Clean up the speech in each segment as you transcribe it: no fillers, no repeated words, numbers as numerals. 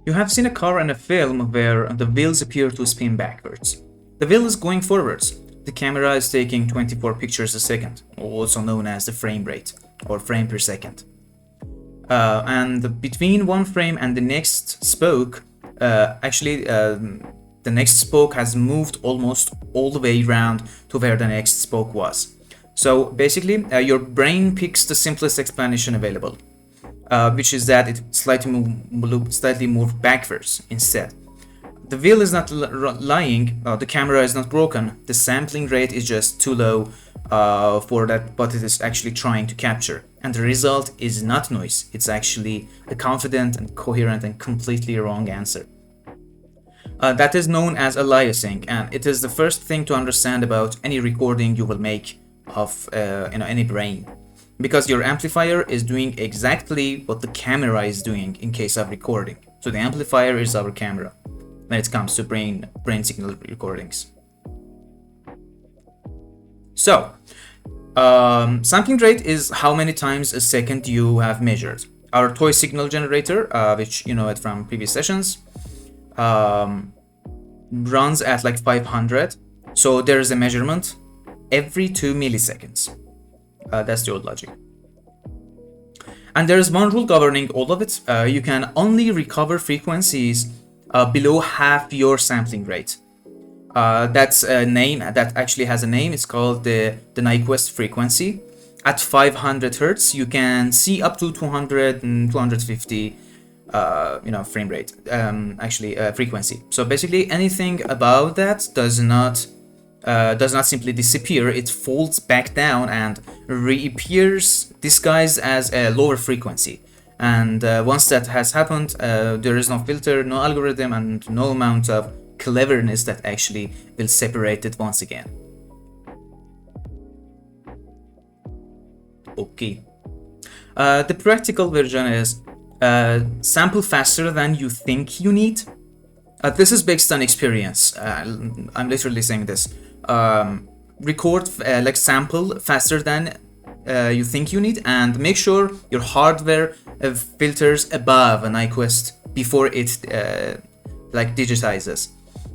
You have seen a car in a film where the wheels appear to spin backwards. The wheel is going forwards. The camera is taking 24 pictures a second, also known as the frame rate, or frame per second. And between one frame and the next spoke, the next spoke has moved almost all the way around to where the next spoke was. So basically, your brain picks the simplest explanation available, which is that it slightly moved backwards instead. The wheel is not lying, the camera is not broken, the sampling rate is just too low for that what it is actually trying to capture. And the result is not noise, it's actually a confident and coherent and completely wrong answer. That is known as aliasing, and it is the first thing to understand about any recording you will make of any brain. Because your amplifier is doing exactly what the camera is doing in case of recording. So the amplifier is our camera when it comes to brain signal recordings. So, sampling rate is how many times a second you have measured. Our toy signal generator, which you know it from previous sessions, runs at like 500. So there is a measurement every 2 milliseconds. That's the old logic. And there is one rule governing all of it. You can only recover frequencies below half your sampling rate. That's a name that actually has a name. It's called the Nyquist frequency. At 500 hertz, you can see up to 200 and 250 frame rate, frequency. So basically anything above that does not simply disappear. It folds back down and reappears disguised as a lower frequency. And once that has happened, there is no filter, no algorithm, and no amount of cleverness that actually will separate it once again. Okay. The practical version is sample faster than you think you need. This is based on experience. I'm literally saying this. Record sample faster than you think you need, and make sure your hardware filters above a Nyquist before it digitizes.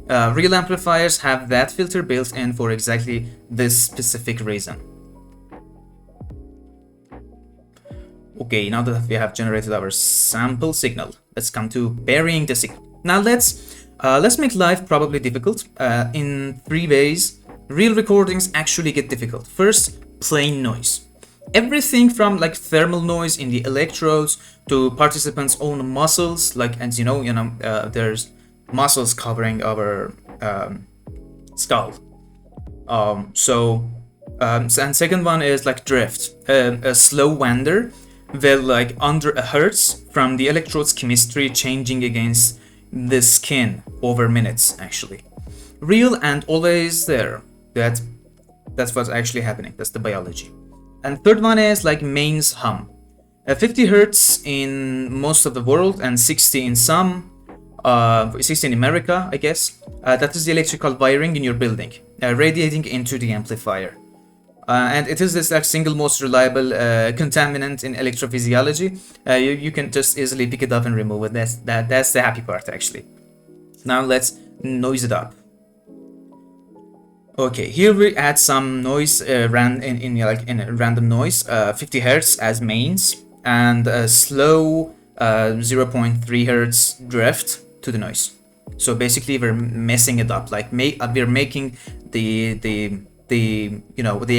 Real amplifiers have that filter built in for exactly this specific reason. Okay, now that we have generated our sample signal, let's come to burying the signal. Now let's make life probably difficult in 3 ways. Real recordings actually get difficult. First, plain noise. Everything from thermal noise in the electrodes to participants' own muscles, as there's muscles covering our skull. And second one is drift, a slow wander, under a hertz from the electrode's chemistry changing against the skin over minutes, actually. Real and always there. That's what's actually happening. That's the biology. And third one is mains hum. 50 hertz in most of the world and 60 in some, 60 in America, I guess. That is the electrical wiring in your building, radiating into the amplifier. And it is this single most reliable contaminant in electrophysiology. You can just easily pick it up and remove it. That's the happy part, actually. Now let's noise it up. Okay, here we add some noise in random noise, 50 hertz as mains, and a slow 0.3 hertz drift to the noise. So basically, we're messing it up. We're making the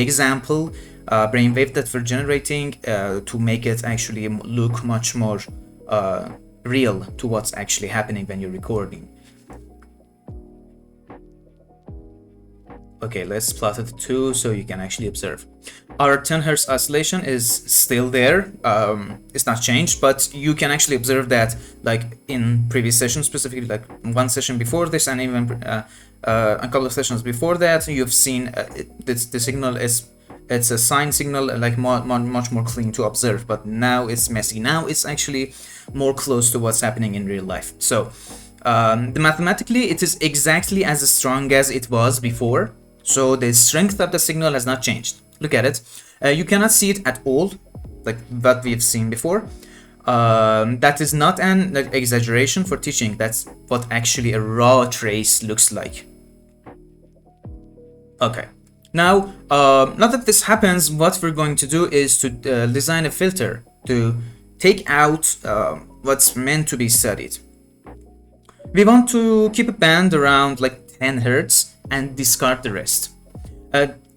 example brainwave that we're generating to make it actually look much more real to what's actually happening when you're recording. Okay, let's plot it too so you can actually observe. Our 10 Hz oscillation is still there. It's not changed, but you can actually observe that in previous sessions, specifically one session before this and even a couple of sessions before that, you've seen the signal it's a sine signal, much more clean to observe, but now it's messy. Now it's actually more close to what's happening in real life. So mathematically, it is exactly as strong as it was before. So the strength of the signal has not changed. Look at it. You cannot see it at all, like what we've seen before. That is not an exaggeration for teaching. That's what actually a raw trace looks like. Okay. Now, now that this happens, what we're going to do is to design a filter to take out what's meant to be studied. We want to keep a band around like 10 Hertz and discard the rest.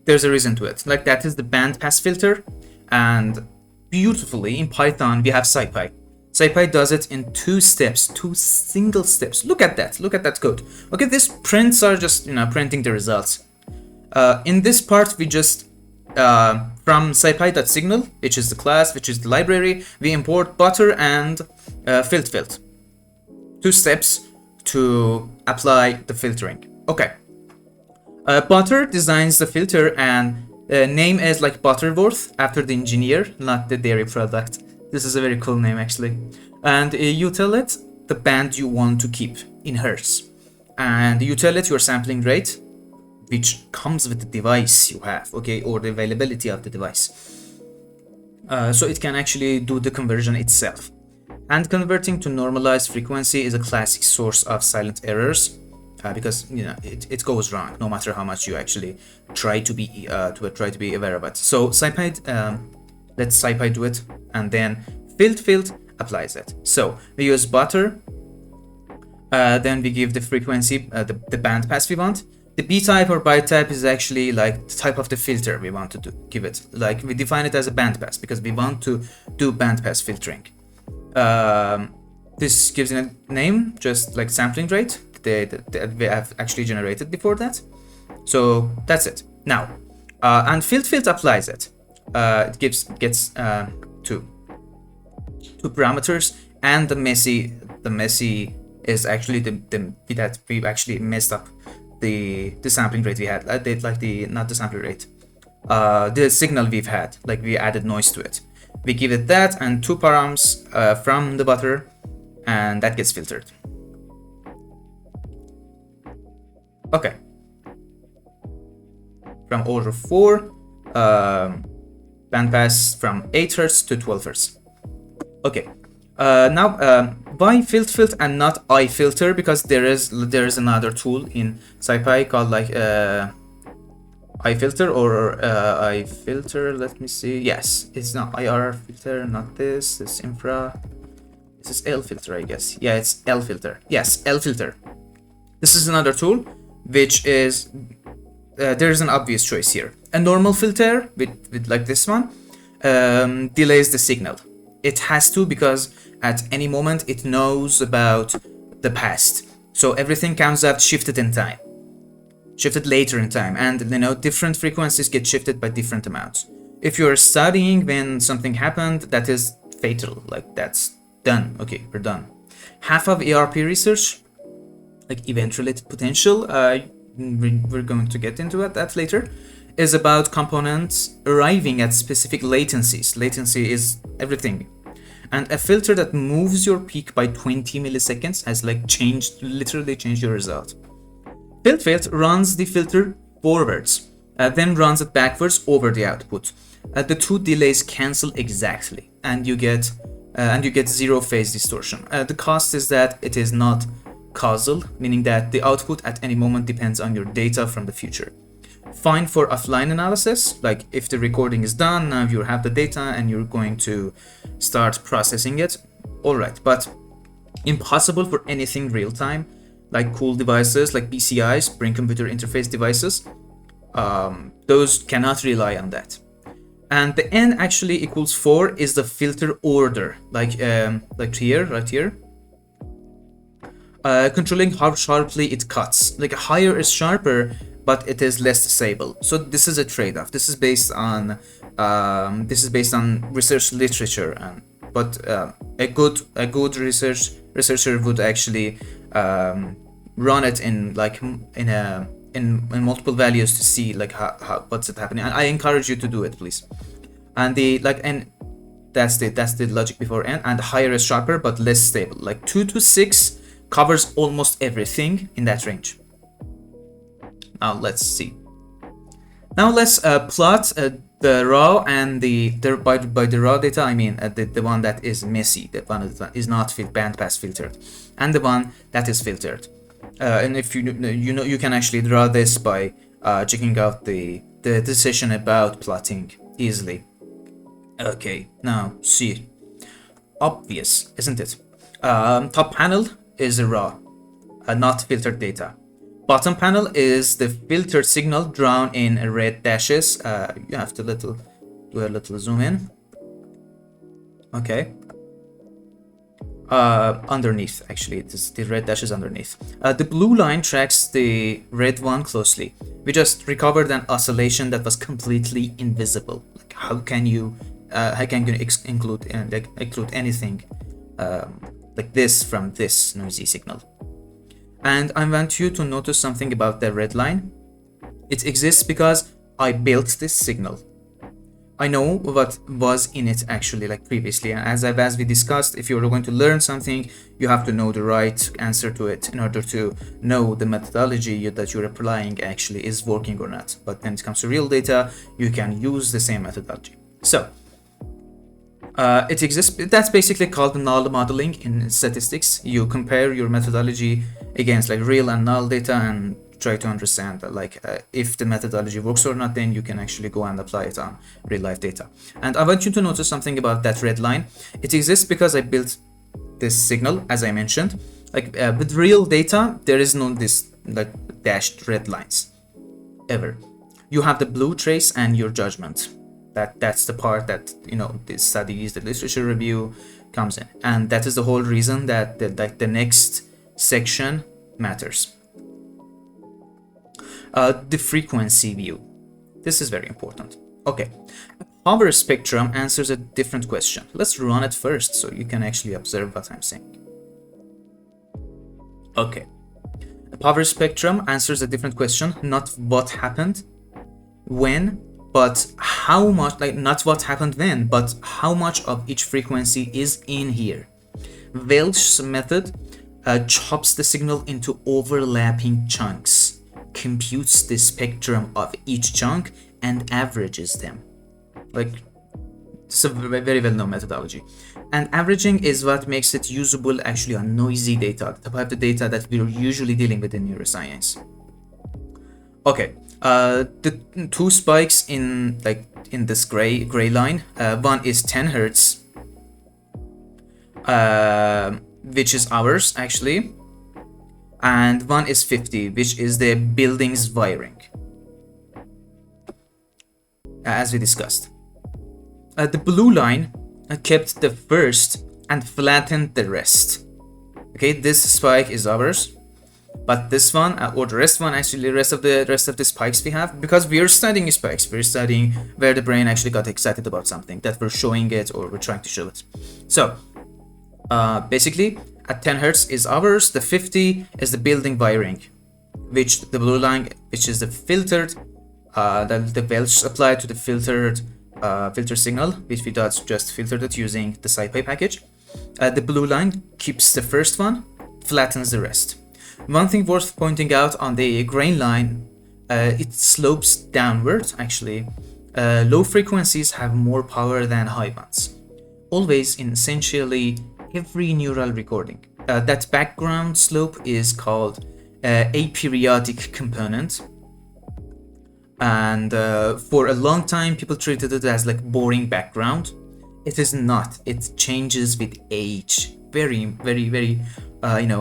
There's a reason to it. Like that is the bandpass filter, and beautifully in Python we have scipy. Scipy does it in 2 steps, 2 single steps. Look at that code. Okay, these prints are just printing the results. In this part we just from scipy.signal, which is the class, which is the library, we import butter and filtfilt. 2 steps to apply the filtering. Okay. Butter designs the filter, and name is like Butterworth after the engineer, not the dairy product. This is a very cool name actually. And you tell it the band you want to keep in Hertz, and you tell it your sampling rate, which comes with the device you have, okay, or the availability of the device. So it can actually do the conversion itself. And converting to normalized frequency is a classic source of silent errors, because it goes wrong no matter how much you actually try to be aware of it. So scipy, let's scipy do it, and then filtfilt applies it. So we use butter, then we give the frequency, the band pass we want. The B type or byte type is actually like the type of the filter we want to give it. Like we define it as a bandpass because we want to do bandpass filtering. This gives it a name, just like sampling rate that we have actually generated before that. So that's it. Now, and filtfilt applies it. It gets 2 parameters, and the messy is actually that we actually messed up the sampling rate we had. Not the sampling rate, the signal we've had, like we added noise to it. We give it that and 2 params from the butter, and that gets filtered. Okay. From order 4, bandpass from 8 Hz to 12 Hz. Okay. Now, why filtfilt and not iFilter? Because there is another tool in scipy called like iFilter or iFilter. Let me see. Yes, it's not IR filter, not this. It's infra. This is lfilter, I guess. Yeah, it's lfilter. Yes, lfilter. This is another tool, which is there is an obvious choice here. A normal filter with like this one delays the signal. It has to, because at any moment it knows about the past. So everything comes out shifted in time, shifted later in time, and different frequencies get shifted by different amounts. If you're studying when something happened, that is fatal. Like that's done. Okay, we're done. Half of ERP research, like event-related potential, we're going to get into that later, is about components arriving at specific latencies. Latency is everything. And a filter that moves your peak by 20 milliseconds has like literally changed your result. Filtfilt runs the filter forwards, then runs it backwards over the output. The 2 delays cancel exactly, and you get 0 phase distortion. The cost is that it is not causal, meaning that the output at any moment depends on your data from the future. Fine for offline analysis, like if the recording is done, now you have the data and you're going to start processing it, all right, but impossible for anything real time, like cool devices like BCIs, brain computer interface devices. Those cannot rely on that. And the n actually equals 4 is the filter order, like here, right here. Controlling how sharply it cuts. Like higher is sharper, but it is less stable. So this is a trade-off. This is based on research literature, but a good researcher would actually run it in multiple values to see like how what's it happening. And I encourage you to do it, please. And that's the logic before n. And higher is sharper but less stable. Like 2 to 6 covers almost everything in that range. Now let's see. Now let's plot The raw and by the raw data I mean the one that is messy, the one that is not bandpass filtered, and the one that is filtered. And if you can actually draw this by checking out the decision about plotting easily. Okay, now see, obvious, isn't it? Top panel is a raw, not filtered data. Bottom panel is the filtered signal drawn in red dashes. You have to do a little zoom in. Okay. Underneath, actually, it is the red dashes underneath. The blue line tracks the red one closely. We just recovered an oscillation that was completely invisible. Like, how can you include anything like this from this noisy signal? And I want you to notice something about the red line. It exists because I built this signal. I know what was in it actually, like previously, and as we discussed, if you're going to learn something, you have to know the right answer to it in order to know the methodology that you're applying actually is working or not. But when it comes to real data, you can use the same methodology. So it exists. That's basically called null modeling in statistics. You compare your methodology against like real and null data and try to understand that, if the methodology works or not, then you can actually go and apply it on real life data. And I want you to notice something about that red line. It exists because I built this signal, as I mentioned. With real data, there is no this like dashed red lines ever. You have the blue trace and your judgment. That's the part that the studies, the literature review comes in, and that is the whole reason that the next section matters. The frequency view. This is very important. Okay, a power spectrum answers a different question. Let's run it first so you can actually observe what I'm saying. Okay, a power spectrum answers a different question, not what happened when, but how much, not what happened then, but how much of each frequency is in here. Welch's method chops the signal into overlapping chunks, computes the spectrum of each chunk, and averages them. It's a very well-known methodology. And averaging is what makes it usable actually on noisy data, the type of data that we're usually dealing with in neuroscience. Okay, the two spikes in this gray line, one is 10 hertz, which is ours actually, and one is 50, which is the building's wiring, as we discussed. The blue line kept the first and flattened the rest. Okay, this spike is ours, but this one or the rest of the spikes we have, because we are studying spikes, we're studying where the brain actually got excited about something, that we're showing it or we're trying to show it. So basically at 10 hertz is ours, the 50 is the building wiring, which the blue line, which is the filtered, the Welch applied to the filter signal, which we just filtered it using the scipy package. The blue line keeps the first one, flattens the rest. One thing worth pointing out on the green line, it slopes downward actually. Low frequencies have more power than high ones, always in essentially every neural recording. That background slope is called aperiodic component, and for a long time people treated it as like boring background. It is not. It changes with age. Very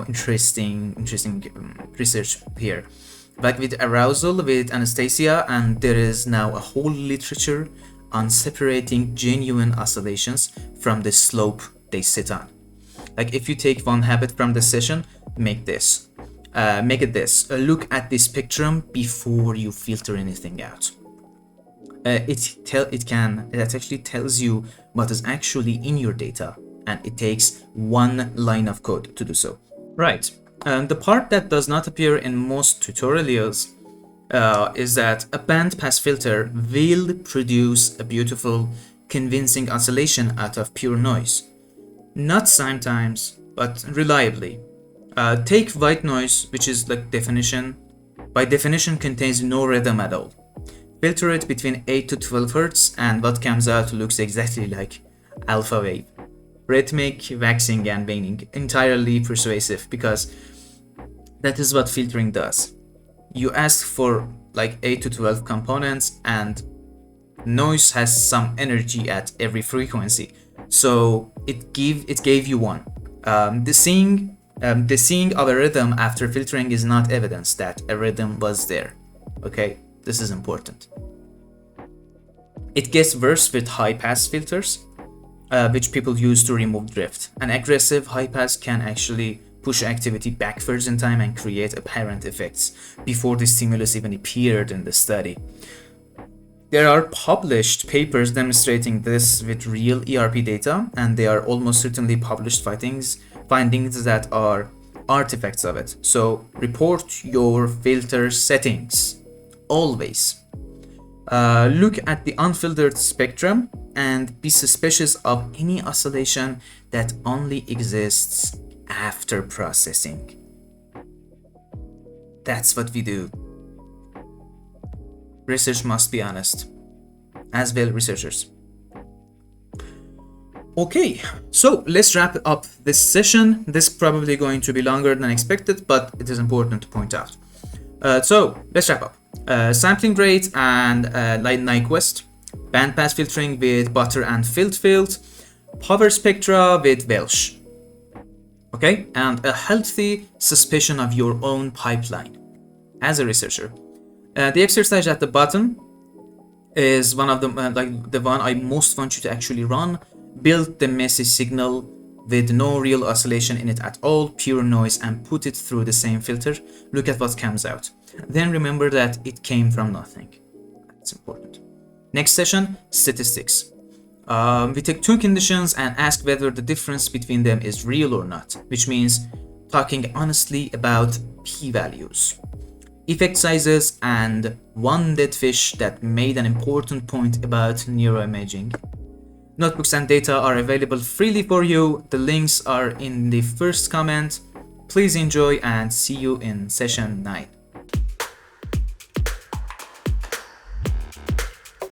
interesting research here. Like with arousal, with anesthesia, and there is now a whole literature on separating genuine oscillations from the slope they sit on. Like if you take one habit from the session, make it this. Look at the spectrum before you filter anything out. That actually tells you what is actually in your data, and it takes one line of code to do so. Right. The part that does not appear in most tutorials is that a bandpass filter will produce a beautiful, convincing oscillation out of pure noise. Not sometimes, but reliably. Take white noise, which is by definition contains no rhythm at all. filter it between 8 to 12 Hz, and what comes out looks exactly like alpha wave. Rhythmic, waxing and waning, entirely persuasive, because that is what filtering does. You ask for like 8 to 12 components, and noise has some energy at every frequency, so it gave you one. The seeing of a rhythm after filtering is not evidence that a rhythm was there. Okay, this is important. It gets worse with high pass filters, which people use to remove drift. An aggressive high pass can actually push activity backwards in time and create apparent effects before the stimulus even appeared in the study. There are published papers demonstrating this with real ERP data, and they are almost certainly published findings that are artifacts of it. So report your filter settings always. Look at the unfiltered spectrum and be suspicious of any oscillation that only exists after processing. That's what we do. Research must be honest, as well researchers. Okay, so let's wrap up this session. This is probably going to be longer than expected, but it is important to point out. So let's wrap up. Sampling rate and Nyquist, bandpass filtering with Butter and filtfilt, power spectra with Welch. Okay, and a healthy suspicion of your own pipeline as a researcher. The exercise at the bottom is one of the the one I most want you to actually run. Build the messy signal with no real oscillation in it at all, pure noise, and put it through the same filter. Look at what comes out. Then remember that it came from nothing. That's important. Next session, statistics. We take two conditions and ask whether the difference between them is real or not, which means talking honestly about p-values, effect sizes, and one dead fish that made an important point about neuroimaging. Notebooks and data are available freely for you. The links are in the first comment. Please enjoy and see you in session 9.